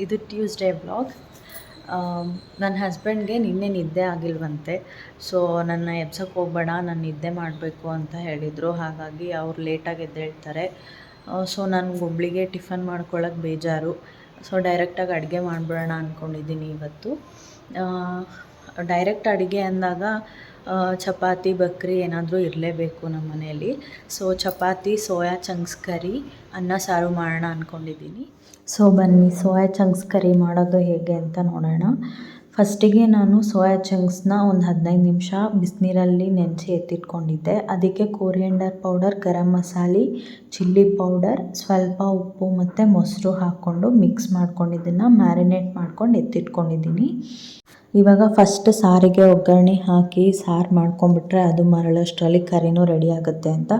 ಇದು Tuesday vlog. ನನ್ನ ಹಸ್ಬೆಂಡ್ಗೆ ನಿನ್ನೆ ನಿದ್ದೆ ಆಗಿಲ್ವಂತೆ. ಸೊ ನನ್ನ ಎಬ್ಸಕ್ಕೆ ಹೋಗ್ಬೇಡ, ನಾನು ನಿದ್ದೆ ಮಾಡಬೇಕು ಅಂತ ಹೇಳಿದರು. ಹಾಗಾಗಿ ಅವ್ರು ಲೇಟಾಗಿ ಎದ್ದೇಳ್ತಾರೆ. ಸೊ ನನಗೆ ಒಬ್ಳಿಗೆ ಟಿಫನ್ ಮಾಡ್ಕೊಳ್ಳೋಕೆ ಬೇಜಾರು. ಸೊ ಡೈರೆಕ್ಟಾಗಿ ಅಡುಗೆ ಮಾಡಿಬಿಡೋಣ ಅಂದ್ಕೊಂಡಿದ್ದೀನಿ ಇವತ್ತು. ಡೈರೆಕ್ಟ್ ಅಡುಗೆ ಅಂದಾಗ ಚಪಾತಿ ಬಕ್ರಿ ಏನಾದರೂ ಇರಲೇಬೇಕು ನಮ್ಮ ಮನೆಯಲ್ಲಿ. ಸೊ ಚಪಾತಿ, ಸೋಯಾ ಚಂಕ್ಸ್ ಕರಿ, ಅನ್ನ ಸಾರು ಮಾಡೋಣ ಅಂದ್ಕೊಂಡಿದ್ದೀನಿ. ಸೊ ಬನ್ನಿ ಸೋಯಾ ಚಂಕ್ಸ್ ಕರಿ ಮಾಡೋದು ಹೇಗೆ ಅಂತ ನೋಡೋಣ. ಫಸ್ಟಿಗೆ ನಾನು ಸೋಯಾ ಚಂಕ್ಸ್ನ ಒಂದು 15 ನಿಮಿಷ ಬಿಸಿನೀರಲ್ಲಿ ನೆನೆಸಿ ಎತ್ತಿಟ್ಕೊಂಡಿದ್ದೆ. ಅದಕ್ಕೆ coriander powder, garam masala, chilli powder, ಸ್ವಲ್ಪ ಉಪ್ಪು ಮತ್ತು ಮೊಸರು ಹಾಕ್ಕೊಂಡು ಮಿಕ್ಸ್ ಮಾಡ್ಕೊಂಡಿದ್ದನ್ನು ಮ್ಯಾರಿನೇಟ್ ಮಾಡ್ಕೊಂಡು ಎತ್ತಿಟ್ಕೊಂಡಿದ್ದೀನಿ. ಇವಾಗ ಫಸ್ಟ್ ಸಾರಿಗೆ ಒಗ್ಗರಣೆ ಹಾಕಿ ಸಾರು ಮಾಡ್ಕೊಂಬಿಟ್ರೆ ಅದು ಮರಳಷ್ಟರಲ್ಲಿ ಕರಿನೂ ರೆಡಿ ಆಗುತ್ತೆ ಅಂತ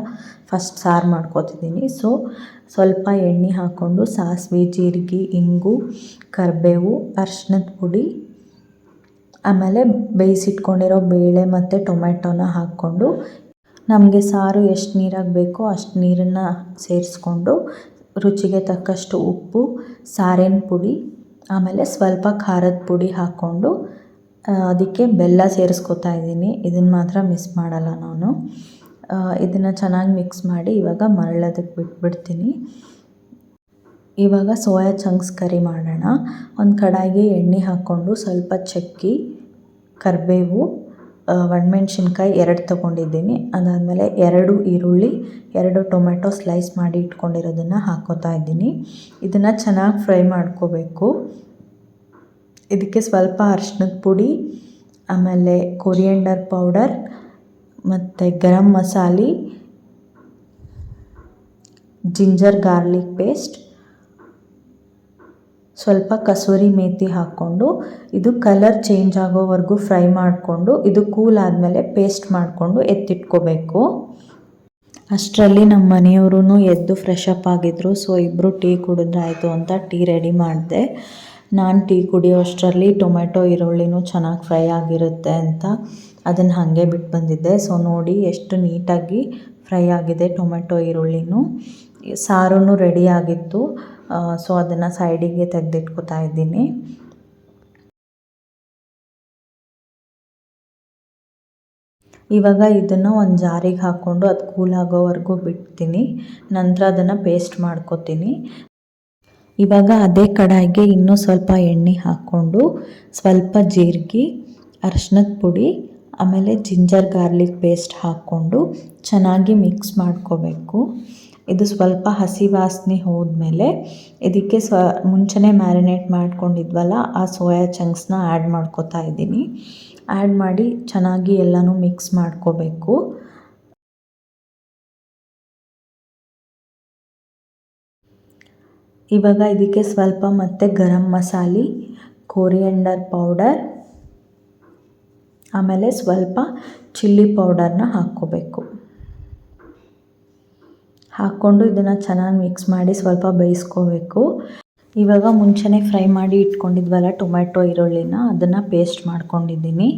ಫಸ್ಟ್ ಸಾರು ಮಾಡ್ಕೊತಿದ್ದೀನಿ. ಸೊ ಸ್ವಲ್ಪ ಎಣ್ಣೆ ಹಾಕ್ಕೊಂಡು ಸಾಸಿವೆ, ಜೀರಿಗೆ, ಇಂಗು, ಕರಿಬೇವು, ಅರಿಶಿನದ ಪುಡಿ, ಆಮೇಲೆ ಬೇಯಿಸಿಟ್ಕೊಂಡಿರೋ ಬೇಳೆ ಮತ್ತು ಟೊಮೆಟೊನ ಹಾಕ್ಕೊಂಡು ನಮಗೆ ಸಾರು ಎಷ್ಟು ನೀರಾಗಿ ಬೇಕೋ ಅಷ್ಟು ನೀರನ್ನು ಸೇರಿಸ್ಕೊಂಡು ರುಚಿಗೆ ತಕ್ಕಷ್ಟು ಉಪ್ಪು, ಸಾರಿನ ಪುಡಿ, ಆಮೇಲೆ ಸ್ವಲ್ಪ ಖಾರದ ಪುಡಿ ಹಾಕ್ಕೊಂಡು ಅದಕ್ಕೆ ಬೆಲ್ಲ ಸೇರಿಸ್ಕೊತಾ ಇದ್ದೀನಿ. ಇದನ್ನು ಮಾತ್ರ ಮಿಸ್ ಮಾಡಲ್ಲ ನಾನು. ಇದನ್ನು ಚೆನ್ನಾಗಿ ಮಿಕ್ಸ್ ಮಾಡಿ ಇವಾಗ ಮರಳೋದಕ್ಕೆ ಬಿಟ್ಬಿಡ್ತೀನಿ. ಇವಾಗ ಸೋಯಾ ಚಂಕ್ಸ್ ಕರಿ ಮಾಡೋಣ. ಒಂದು ಕಡಾಯಿಗೆ ಎಣ್ಣೆ ಹಾಕ್ಕೊಂಡು ಸ್ವಲ್ಪ ಚಕ್ಕೆ, ಕರಿಬೇವು, ಒಣಮೆಣ್ಸಿನ್ಕಾಯಿ 2 ತೊಗೊಂಡಿದ್ದೀನಿ. ಅದಾದಮೇಲೆ 2 ಈರುಳ್ಳಿ, 2 ಟೊಮೆಟೊ ಸ್ಲೈಸ್ ಮಾಡಿ ಇಟ್ಕೊಂಡಿರೋದನ್ನು ಹಾಕ್ಕೋತಾ ಇದ್ದೀನಿ. ಇದನ್ನು ಚೆನ್ನಾಗಿ ಫ್ರೈ ಮಾಡ್ಕೋಬೇಕು. ಇದಕ್ಕೆ ಸ್ವಲ್ಪ ಅರಿಶಿನದ ಪುಡಿ, ಆಮೇಲೆ ಕೊರಿಯಂಡರ್ ಪೌಡರ್ ಮತ್ತು garam masala, ginger garlic paste, ಸ್ವಲ್ಪ ಕಸೂರಿ ಮೇಥಿ ಹಾಕ್ಕೊಂಡು ಇದು ಕಲರ್ ಚೇಂಜ್ ಆಗೋವರೆಗೂ ಫ್ರೈ ಮಾಡಿಕೊಂಡು ಇದು ಕೂಲ್ ಆದಮೇಲೆ ಪೇಸ್ಟ್ ಮಾಡಿಕೊಂಡು ಎತ್ತಿಟ್ಕೋಬೇಕು. ಅಷ್ಟರಲ್ಲಿ ನಮ್ಮ ಮನೆಯವರು ಎದ್ದು ಫ್ರೆಶ್ ಅಪ್ ಆಗಿದ್ರು. ಸೊ ಇಬ್ಬರು ಟೀ ಕುಡಿದ್ರಾಯ್ತು ಅಂತ ಟೀ ರೆಡಿ ಮಾಡಿದೆ. ನಾನು ಟೀ ಕುಡಿಯೋ ಅಷ್ಟರಲ್ಲಿ ಟೊಮೆಟೊ ಈರುಳ್ಳಿನೂ ಚೆನ್ನಾಗಿ ಫ್ರೈ ಆಗಿರುತ್ತೆ ಅಂತ ಅದನ್ನು ಹಾಗೆ ಬಿಟ್ಟು ಬಂದಿದ್ದೆ. ಸೊ ನೋಡಿ ಎಷ್ಟು ನೀಟಾಗಿ ಫ್ರೈ ಆಗಿದೆ ಟೊಮೆಟೊ ಈರುಳ್ಳಿನೂ. ಸಾರೂ ರೆಡಿ ಆಗಿತ್ತು. ಸೊ ಅದನ್ನು ಸೈಡಿಗೆ ತೆಗೆದಿಟ್ಕೋತಾ ಇದ್ದೀನಿ. ಇವಾಗ ಇದನ್ನು ಒಂದು ಜಾರಿಗೆ ಹಾಕ್ಕೊಂಡು ಅದು ಕೂಲ್ ಆಗೋವರೆಗೂ ಬಿಡ್ತೀನಿ. ನಂತರ ಅದನ್ನು ಪೇಸ್ಟ್ ಮಾಡ್ಕೊತೀನಿ. ಇವಾಗ ಅದೇ ಕಡಾಯಿಗೆ ಇನ್ನೂ ಸ್ವಲ್ಪ ಎಣ್ಣೆ ಹಾಕ್ಕೊಂಡು ಸ್ವಲ್ಪ ಜೀರಿಗೆ, ಅರಿಶಿನದ ಪುಡಿ, ಆಮೇಲೆ ಜಿಂಜರ್ ಗಾರ್ಲಿಕ್ ಪೇಸ್ಟ್ ಹಾಕ್ಕೊಂಡು ಚೆನ್ನಾಗಿ ಮಿಕ್ಸ್ ಮಾಡ್ಕೋಬೇಕು. ಇದು ಸ್ವಲ್ಪ ಹಸಿ ವಾಸನೆ ಹೋದ್ಮೇಲೆ ಇದಕ್ಕೆ ಮುಂಚೆನೇ ಮ್ಯಾರಿನೇಟ್ ಮಾಡ್ಕೊಂಡಿದ್ವಲ್ಲ ಆ ಸೋಯಾ ಚಂಕ್ಸ್ನ ಆ್ಯಡ್ ಮಾಡ್ಕೋತಾ ಇದ್ದೀನಿ. ಆ್ಯಡ್ ಮಾಡಿ ಚೆನ್ನಾಗಿ ಎಲ್ಲನೂ ಮಿಕ್ಸ್ ಮಾಡ್ಕೋಬೇಕು. ಇವಾಗ ಇದಕ್ಕೆ ಸ್ವಲ್ಪ ಮತ್ತು ಗರಂ ಮಸಾಲೆ, ಕೊರಿಯಂಡರ್ ಪೌಡರ್, ಆಮೇಲೆ ಸ್ವಲ್ಪ ಚಿಲ್ಲಿ ಪೌಡರ್ನ ಹಾಕ್ಕೋಬೇಕು. ಹಾಕ್ಕೊಂಡು ಇದನ್ನು ಚೆನ್ನಾಗಿ ಮಿಕ್ಸ್ ಮಾಡಿ ಸ್ವಲ್ಪ ಬೇಯಿಸ್ಕೋಬೇಕು. ಇವಾಗ ಮುಂಚೆನೇ ಫ್ರೈ ಮಾಡಿ ಇಟ್ಕೊಂಡಿದ್ವಲ್ಲ ಟೊಮೆಟೊ ಈರುಳ್ಳಿನ ಅದನ್ನು ಪೇಸ್ಟ್ ಮಾಡ್ಕೊಂಡಿದ್ದೀನಿ.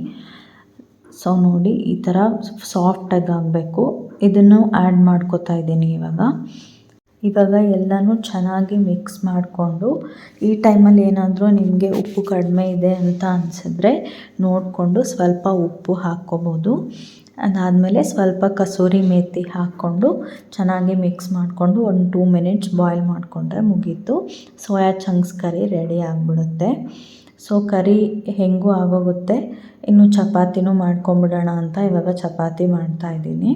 ಸೊ ನೋಡಿ ಈ ಥರ ಸಾಫ್ಟಾಗಿ ಆಗಬೇಕು. ಇದನ್ನು ಆ್ಯಡ್ ಮಾಡ್ಕೋತಾ ಇದ್ದೀನಿ ಇವಾಗ ಎಲ್ಲನೂ ಚೆನ್ನಾಗಿ ಮಿಕ್ಸ್ ಮಾಡಿಕೊಂಡು ಈ ಟೈಮಲ್ಲಿ ಏನಾದರೂ ನಿಮಗೆ ಉಪ್ಪು ಕಡಿಮೆ ಇದೆ ಅಂತ ಅನಿಸಿದ್ರೆ ನೋಡಿಕೊಂಡು ಸ್ವಲ್ಪ ಉಪ್ಪು ಹಾಕ್ಕೋಬೋದು. ಅದಾದಮೇಲೆ ಸ್ವಲ್ಪ ಕಸೂರಿ ಮೇಥಿ ಹಾಕ್ಕೊಂಡು ಚೆನ್ನಾಗಿ ಮಿಕ್ಸ್ ಮಾಡಿಕೊಂಡು ಒಂದು 2 ಮಿನಿಟ್ಸ್ ಬಾಯ್ಲ್ ಮಾಡಿಕೊಂಡ್ರೆ ಮುಗೀತು. ಸೋಯಾ ಚಂಕ್ಸ್ ಕರಿ ರೆಡಿ ಆಗಿಬಿಡುತ್ತೆ. ಸೊ ಕರಿ ಹೆಂಗೂ ಆಗೋಗುತ್ತೆ. ಇನ್ನು ಚಪಾತಿನೂ ಮಾಡ್ಕೊಂಬಿಡೋಣ ಅಂತ ಇವಾಗ ಚಪಾತಿ ಮಾಡ್ತಾಯಿದ್ದೀನಿ.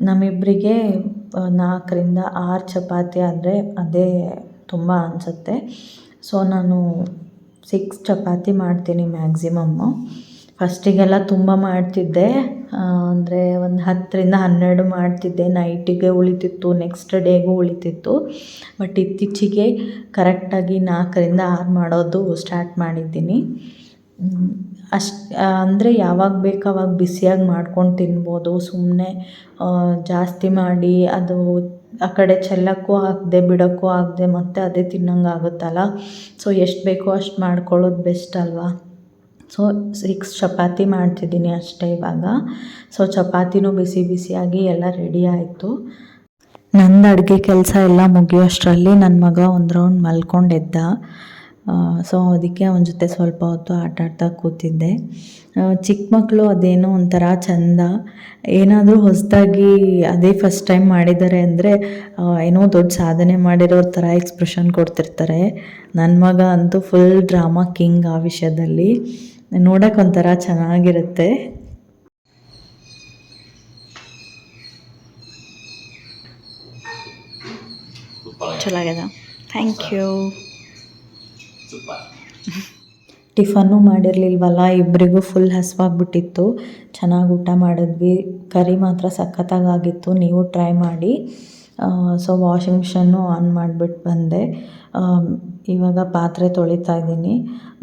ನಮ್ಮಿಬ್ಬರಿಗೆ 4 ರಿಂದ 6 ಚಪಾತಿ ಆದರೆ ಅದೇ ತುಂಬ ಅನಿಸುತ್ತೆ. ಸೊ ನಾನು 6 ಚಪಾತಿ ಮಾಡ್ತೀನಿ ಮ್ಯಾಕ್ಸಿಮಮ್ಮು. ಫಸ್ಟಿಗೆಲ್ಲ ತುಂಬ ಮಾಡ್ತಿದ್ದೆ. ಅಂದರೆ ಒಂದು 10 ರಿಂದ 12 ಮಾಡ್ತಿದ್ದೆ. ನೈಟಿಗೆ ಉಳಿತಿತ್ತು, ನೆಕ್ಸ್ಟ್ ಡೇಗೂ ಉಳಿತಿತ್ತು. ಬಟ್ ಇತ್ತೀಚೆಗೆ ಕರೆಕ್ಟಾಗಿ 4 ರಿಂದ 6 ಮಾಡೋದು ಸ್ಟಾರ್ಟ್ ಮಾಡಿದ್ದೀನಿ. ಅಂದರೆ ಯಾವಾಗ ಬೇಕು ಅವಾಗ ಬಿಸಿಯಾಗಿ ಮಾಡ್ಕೊಂಡು ತಿನ್ಬೋದು. ಸುಮ್ಮನೆ ಜಾಸ್ತಿ ಮಾಡಿ ಅದು ಆ ಕಡೆ ಚೆಲ್ಲಕ್ಕೂ ಆಗದೆ ಬಿಡೋಕ್ಕೂ ಆಗದೆ ಮತ್ತೆ ಅದೇ ತಿನ್ನೋಂಗೆ ಆಗುತ್ತಲ್ಲ. ಸೊ ಎಷ್ಟು ಬೇಕೋ ಅಷ್ಟು ಮಾಡ್ಕೊಳ್ಳೋದು ಬೆಸ್ಟ್ ಅಲ್ವಾ. ಸೊ 6 ಚಪಾತಿ ಮಾಡ್ತಿದ್ದೀನಿ ಅಷ್ಟೇ ಇವಾಗ. ಸೊ ಚಪಾತಿನೂ ಬಿಸಿ ಬಿಸಿಯಾಗಿ ಎಲ್ಲ ರೆಡಿ ಆಯಿತು. ನಂದು ಅಡುಗೆ ಕೆಲಸ ಎಲ್ಲ ಮುಗಿಯೋಷ್ಟರಲ್ಲಿ ನನ್ನ ಮಗ ಒಂದು ರೌಂಡ್ ಮಲ್ಕೊಂಡಿದ್ದ. ಸೊ ಅದಕ್ಕೆ ಅವನ ಜೊತೆ ಸ್ವಲ್ಪ ಹೊತ್ತು ಆಟಾಡ್ತಾ ಕೂತಿದ್ದೆ. ಚಿಕ್ಕ ಮಕ್ಕಳು ಅದೇನೋ ಒಂಥರ ಚಂದ. ಏನಾದರೂ ಹೊಸದಾಗಿ ಅದೇ ಫಸ್ಟ್ ಟೈಮ್ ಮಾಡಿದ್ದಾರೆ ಅಂದರೆ ಏನೋ ದೊಡ್ಡ ಸಾಧನೆ ಮಾಡಿರೋ ಥರ ಎಕ್ಸ್ಪ್ರೆಷನ್ ಕೊಡ್ತಿರ್ತಾರೆ. ನನ್ನ ಮಗ ಅಂತೂ ಫುಲ್ ಡ್ರಾಮಾ ಕಿಂಗ್ ಆ ವಿಷಯದಲ್ಲಿ. ನೋಡೋಕೆ ಒಂಥರ ಚೆನ್ನಾಗಿರುತ್ತೆ. ಚೆನ್ನಾಗಿದೆ, ಥ್ಯಾಂಕ್ ಯು. ಟಿಫನ್ನು ಮಾಡಿರಲಿಲ್ವಲ್ಲ, ಇಬ್ಬರಿಗೂ ಫುಲ್ ಹಸಿವಾಗ್ಬಿಟ್ಟಿತ್ತು. ಚೆನ್ನಾಗಿ ಊಟ ಮಾಡಿದ್ವಿ. ಕರಿ ಮಾತ್ರ ಸಖತ್ತಾಗಿತ್ತು. ನೀವು ಟ್ರೈ ಮಾಡಿ. ಸೊ ವಾಷಿಂಗ್ ಮಿಷನ್ನು ಆನ್ ಮಾಡಿಬಿಟ್ಟು ಬಂದೆ. ಇವಾಗ ಪಾತ್ರೆ ತೊಳಿತಾ ಇದ್ದೀನಿ.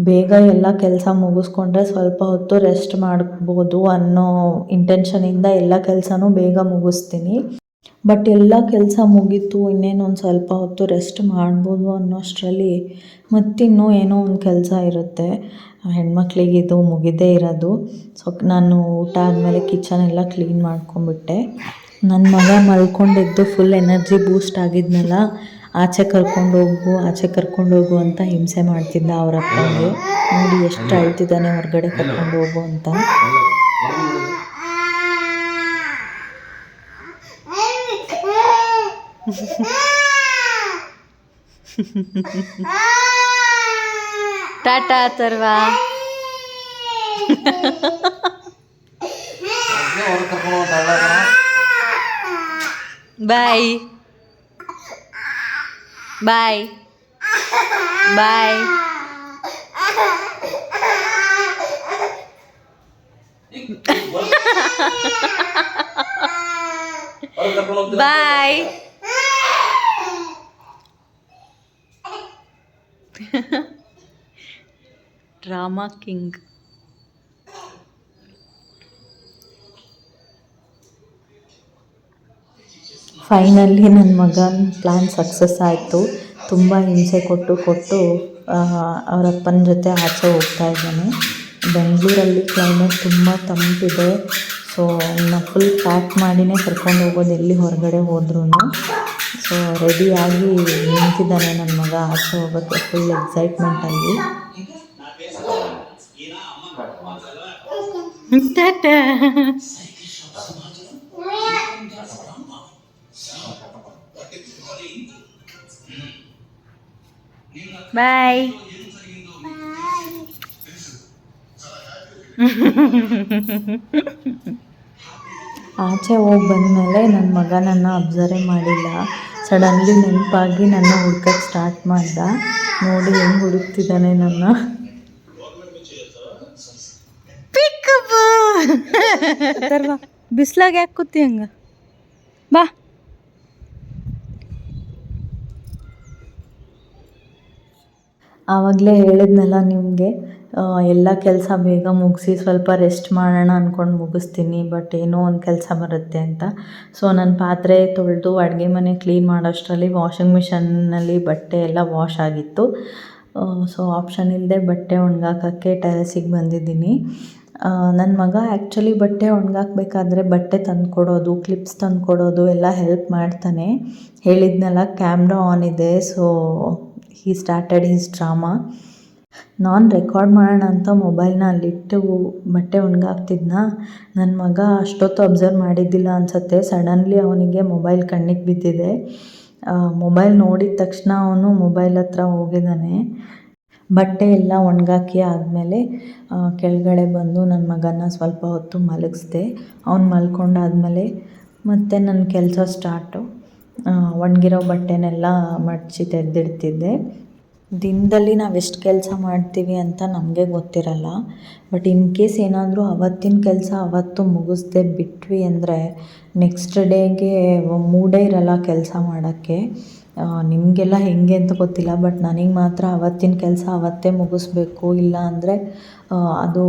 ಬೇಗ ಎಲ್ಲ ಕೆಲಸ ಮುಗಿಸ್ಕೊಂಡ್ರೆ ಸ್ವಲ್ಪ ಹೊತ್ತು ರೆಸ್ಟ್ ಮಾಡ್ಬೋದು ಅನ್ನೋ ಇಂಟೆನ್ಷನಿಂದ ಎಲ್ಲ ಕೆಲಸನೂ ಬೇಗ ಮುಗಿಸ್ತೀನಿ. ಬಟ್ ಎಲ್ಲ ಕೆಲಸ ಮುಗೀತು, ಇನ್ನೇನು ಒಂದು ಸ್ವಲ್ಪ ಹೊತ್ತು ರೆಸ್ಟ್ ಮಾಡ್ಬೋದು ಅನ್ನೋಷ್ಟರಲ್ಲಿ ಮತ್ತಿನ್ನೂ ಏನೋ ಒಂದು ಕೆಲಸ ಇರುತ್ತೆ. ಹೆಣ್ಮಕ್ಳಿಗೆ ಇದು ಮುಗಿದೇ ಇರೋದು. ಸೊ ನಾನು ಊಟ ಆದಮೇಲೆ ಕಿಚನೆಲ್ಲ ಕ್ಲೀನ್ ಮಾಡ್ಕೊಂಬಿಟ್ಟೆ. ನನ್ನ ಮಗ ಮಲ್ಕೊಂಡಿದ್ದು ಫುಲ್ ಎನರ್ಜಿ ಬೂಸ್ಟ್ ಆಗಿದ್ನಲ್ಲ, ಆಚೆ ಕರ್ಕೊಂಡೋಗು ಅಂತ ಹಿಂಸೆ ಮಾಡ್ತಿದ್ದ ಅವ್ರ ಅಪ್ಪನಿಗೆ. ನೋಡಿ ಎಷ್ಟು ಅಳ್ತಿದ್ದಾನೆ ಹೊರಗಡೆ ಕರ್ಕೊಂಡು ಹೋಗು ಅಂತ. ಟಾಟಾ ತರ್ವಾ. Bye bye bye. Bye. Drama king. Finally ನನ್ನ ಮಗನ ಪ್ಲ್ಯಾನ್ ಸಕ್ಸಸ್ ಆಯಿತು. ತುಂಬ ಹಿಂಸೆ ಕೊಟ್ಟು ಅವ್ರ ಅಪ್ಪನ ಜೊತೆ ಆಚೆ ಹೋಗ್ತಾ ಇದ್ದಾನೆ. ಬೆಂಗಳೂರಲ್ಲಿ ಕ್ಲೈಮೇಟ್ ತುಂಬ ತಂಪಿದೆ. ಸೊ ಅವನ್ನ ಫುಲ್ ಪ್ಯಾಕ್ ಮಾಡಿನೇ ಕರ್ಕೊಂಡು ಹೋಗೋದು ಎಲ್ಲಿ ಹೊರಗಡೆ ಹೋದ್ರೂ. ಸೊ ರೆಡಿಯಾಗಿ ನಿಂತಿದ್ದಾನೆ ನನ್ನ ಮಗ ಆಚೆ ಹೋಗೋಕ್ಕೆ ಫುಲ್ ಎಕ್ಸೈಟ್ಮೆಂಟಲ್ಲಿ. ಟಾಟಾ. ಬಾಯ್. ಆಚೆ ಹೋಗಿ ಬಂದಮೇಲೆ ನನ್ನ ಮಗ ನನ್ನ ಅಬ್ಸರ್ವೇ ಮಾಡಿಲ್ಲ. ಸಡನ್ಲಿ ನೆನಪಾಗಿ ನನ್ನ ಹುಡ್ಕಕ್ಕೆ ಸ್ಟಾರ್ಟ್ ಮಾಡ್ದ. ನೋಡಿ ಹೆಂಗೆ ಹುಡುಕ್ತಿದ್ದಾನೆ ನನ್ನ. ಬಿಸ್ಲಾಗ ಯಾಕೆ ಕೂತಿ ಹಂಗ? ಬಾ. ಆವಾಗಲೇ ಹೇಳಿದ್ನಲ್ಲ ನಿಮಗೆ, ಎಲ್ಲ ಕೆಲಸ ಬೇಗ ಮುಗಿಸಿ ಸ್ವಲ್ಪ ರೆಸ್ಟ್ ಮಾಡೋಣ ಅಂದ್ಕೊಂಡು ಮುಗಿಸ್ತೀನಿ. ಬಟ್ ಏನೋ ಒಂದು ಕೆಲಸ ಬರುತ್ತೆ ಅಂತ. ಸೊ ನಾನು ಪಾತ್ರೆ ತೊಳೆದು ಅಡುಗೆ ಮನೆ ಕ್ಲೀನ್ ಮಾಡೋಷ್ಟರಲ್ಲಿ ವಾಷಿಂಗ್ ಮಿಷನ್ನಲ್ಲಿ ಬಟ್ಟೆ ಎಲ್ಲ ವಾಶ್ ಆಗಿತ್ತು. ಸೊ ಆಪ್ಷನ್ ಇಲ್ಲದೆ ಬಟ್ಟೆ ಒಣಗಾಕೋಕ್ಕೆ ಟೆರೆಸಿಗೆ ಬಂದಿದ್ದೀನಿ. ನನ್ನ ಮಗ ಆ್ಯಕ್ಚುಲಿ ಬಟ್ಟೆ ಒಣಗಾಕಬೇಕಾದ್ರೆ ಬಟ್ಟೆ ತಂದುಕೊಡೋದು, ಕ್ಲಿಪ್ಸ್ ತಂದುಕೊಡೋದು ಎಲ್ಲ ಹೆಲ್ಪ್ ಮಾಡ್ತಾನೆ. ಹೇಳಿದ್ನಲ್ಲ ಕ್ಯಾಮ್ರಾ ಆನ್ ಇದೆ. So he started his drama. ನಾನು ರೆಕಾರ್ಡ್ ಮಾಡೋಣ ಅಂತ ಮೊಬೈಲ್ನ ಅಲ್ಲಿಟ್ಟು ಬಟ್ಟೆ ಒಣಗಾಕ್ತಿದ್ನ. ನನ್ನ ಮಗ ಅಷ್ಟೊತ್ತು ಅಬ್ಸರ್ವ್ ಮಾಡಿದ್ದಿಲ್ಲ ಅನಿಸುತ್ತೆ. ಸಡನ್ಲಿ ಅವನಿಗೆ ಮೊಬೈಲ್ ಕಣ್ಣಿಗೆ ಬಿದ್ದಿದೆ. ಮೊಬೈಲ್ ನೋಡಿದ ತಕ್ಷಣ ಅವನು ಮೊಬೈಲ್ ಹತ್ರ ಹೋಗಿದ್ದಾನೆ. ಬಟ್ಟೆ ಎಲ್ಲ ಒಣಗಾಕಿ ಆದಮೇಲೆ ಕೆಳಗಡೆ ಬಂದು ನನ್ನ ಮಗನ ಸ್ವಲ್ಪ ಹೊತ್ತು ಮಲಗಿಸ್ದೆ. ಅವ್ನು ಮಲ್ಕೊಂಡಾದಮೇಲೆ ಮತ್ತೆ ನನ್ನ ಕೆಲಸ ಸ್ಟಾರ್ಟು. ಒಣಗಿರೋ ಬಟ್ಟೆನೆಲ್ಲ ಮಡಚಿ ತೆಗೆದಿಡ್ತಿದ್ದೆ. ದಿನದಲ್ಲಿ ನಾವು ಎಷ್ಟು ಕೆಲಸ ಮಾಡ್ತೀವಿ ಅಂತ ನಮಗೆ ಗೊತ್ತಿರಲ್ಲ. ಬಟ್ ಇನ್ ಕೇಸ್ ಏನಾದರೂ ಅವತ್ತಿನ ಕೆಲಸ ಅವತ್ತು ಮುಗಿಸ್ದೆ ಬಿಟ್ವಿ ಅಂದರೆ ನೆಕ್ಸ್ಟ್ ಡೇಗೆ ಮೂಡೇ ಇರಲ್ಲ ಕೆಲಸ ಮಾಡೋಕ್ಕೆ. ನಿಮಗೆಲ್ಲ ಹೇಗೆ ಅಂತ ಗೊತ್ತಿಲ್ಲ, ಬಟ್ ನನಗೆ ಮಾತ್ರ ಅವತ್ತಿನ ಕೆಲಸ ಅವತ್ತೇ ಮುಗಿಸ್ಬೇಕು. ಇಲ್ಲ ಅಂದರೆ ಅದು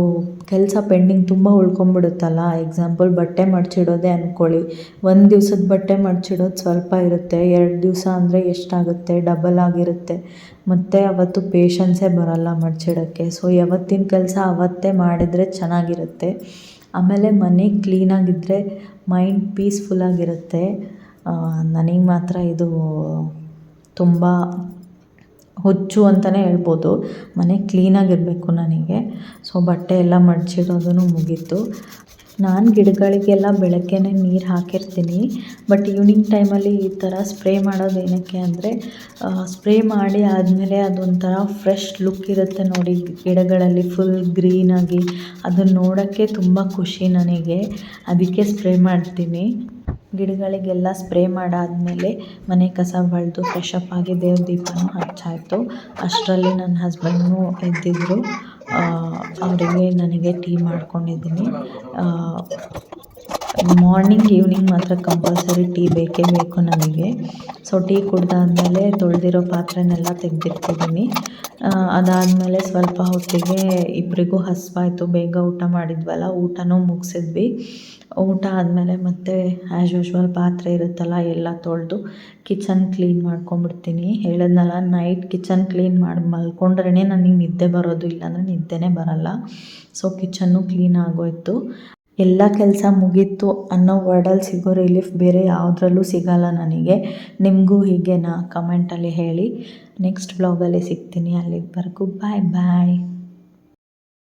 ಕೆಲಸ ಪೆಂಡಿಂಗ್ ತುಂಬ ಉಳ್ಕೊಂಬಿಡುತ್ತಲ್ಲ. ಎಕ್ಸಾಂಪಲ್ ಬಟ್ಟೆ ಮಡಚಿಡೋದೇ ಅಂದ್ಕೊಳ್ಳಿ, ಒಂದು ದಿವ್ಸದ ಬಟ್ಟೆ ಮಡಚಿಡೋದು ಸ್ವಲ್ಪ ಇರುತ್ತೆ, 2 ದಿವಸ ಅಂದರೆ ಎಷ್ಟಾಗುತ್ತೆ, ಡಬಲ್ ಆಗಿರುತ್ತೆ. ಮತ್ತು ಅವತ್ತು ಪೇಷನ್ಸೇ ಬರೋಲ್ಲ ಮಡಚಿಡೋಕ್ಕೆ. ಸೊ ಯಾವತ್ತಿನ ಕೆಲಸ ಅವತ್ತೇ ಮಾಡಿದರೆ ಚೆನ್ನಾಗಿರುತ್ತೆ. ಆಮೇಲೆ ಮನೆ ಕ್ಲೀನಾಗಿದ್ದರೆ ಮೈಂಡ್ ಪೀಸ್ಫುಲ್ಲಾಗಿರುತ್ತೆ. ನನಗೆ ಮಾತ್ರ ಇದು ತುಂಬ ಹುಚ್ಚು ಅಂತಲೇ ಹೇಳ್ಬೋದು. ಮನೆ ಕ್ಲೀನಾಗಿರಬೇಕು ನನಗೆ. ಸೊ ಬಟ್ಟೆ ಎಲ್ಲ ಮಡಚಿಡೋದು ಮುಗೀತು. ನಾನು ಗಿಡಗಳಿಗೆಲ್ಲ ಬೆಳಗ್ಗೆನೇ ನೀರು ಹಾಕಿರ್ತೀನಿ. ಬಟ್ ಈವ್ನಿಂಗ್ ಟೈಮಲ್ಲಿ ಈ ಥರ ಸ್ಪ್ರೇ ಮಾಡೋದು ಏನಕ್ಕೆ ಅಂದರೆ, ಸ್ಪ್ರೇ ಮಾಡಿ ಆದಮೇಲೆ ಅದೊಂಥರ ಫ್ರೆಶ್ ಲುಕ್ ಇರುತ್ತೆ ನೋಡಿ ಗಿಡಗಳಲ್ಲಿ ಫುಲ್ ಗ್ರೀನಾಗಿ. ಅದನ್ನು ನೋಡೋಕ್ಕೆ ತುಂಬ ಖುಷಿ ನನಗೆ, ಅದಕ್ಕೆ ಸ್ಪ್ರೇ ಮಾಡ್ತೀನಿ. ಗಿಡಗಳಿಗೆಲ್ಲ ಸ್ಪ್ರೇ ಮಾಡಾದಮೇಲೆ ಮನೆ ಕಸ ಬಳಿದು ಫ್ರೆಶಪ್ ಆಗಿ ದೇವ್ರ ದೀಪನೂ ಹಚ್ಚಾಯಿತು. ಅಷ್ಟರಲ್ಲಿ ನನ್ನ ಹಸ್ಬೆಂಡ್ನೂ ಎದ್ದಿದ್ದರು. ಅವರಿಗೆ ನನಗೆ ಟೀ ಮಾಡ್ಕೊಂಡಿದ್ದೀನಿ. ಮಾರ್ನಿಂಗ್ ಈವ್ನಿಂಗ್ ಮಾತ್ರ ಕಂಪಲ್ಸರಿ ಟೀ ಬೇಕೇ ಬೇಕು ನನಗೆ. ಸೊ ಟೀ ಕುಡ್ದಾದ್ಮೇಲೆ ತೊಳೆದಿರೋ ಪಾತ್ರೆನೆಲ್ಲ ತೆಗೆದಿಟ್ಟಿದ್ದೀನಿ. ಅದಾದಮೇಲೆ ಸ್ವಲ್ಪ ಹೊತ್ತಿಗೆ ಇಬ್ಬರಿಗೂ ಹಸಿವಾಯ್ತು, ಬೇಗ ಊಟ ಮಾಡಿದ್ವಲ್ಲ, ಊಟನೂ ಮುಗಿಸಿದ್ವಿ. ಊಟ ಆದಮೇಲೆ ಮತ್ತೆ ಆ್ಯಸ್ ಯೂಶ್ವಲ್ ಪಾತ್ರೆ ಇರುತ್ತಲ್ಲ ಎಲ್ಲ ತೊಳೆದು ಕಿಚನ್ ಕ್ಲೀನ್ ಮಾಡ್ಕೊಂಬಿಡ್ತೀನಿ. ಹೇಳಿದ್ನಲ್ಲ, ನೈಟ್ ಕಿಚನ್ ಕ್ಲೀನ್ ಮಾಡಿ ಮಲ್ಕೊಂಡ್ರೇ ನನಗೆ ನಿದ್ದೆ ಬರೋದು, ಇಲ್ಲಾಂದರೆ ನಿದ್ದೆನೇ ಬರಲ್ಲ. ಸೊ ಕಿಚನ್ನು ಕ್ಲೀನ್ ಆಗೋಯಿತು. ಎಲ್ಲ ಕೆಲಸ ಮುಗೀತು ಅನ್ನೋ ವರ್ಡಲ್ಲಿ ಸಿಗೋ ರಿಲೀಫ್ ಬೇರೆ ಯಾವುದ್ರಲ್ಲೂ ಸಿಗಲ್ಲ ನನಗೆ. ನಿಮಗೂ ಹೀಗೇನಾ? ಕಮೆಂಟಲ್ಲಿ ಹೇಳಿ. ನೆಕ್ಸ್ಟ್ ವ್ಲಾಗಲ್ಲಿ ಸಿಗ್ತೀನಿ. ಅಲ್ಲಿವರೆಗೂ ಬಾಯ್ ಬಾಯ್.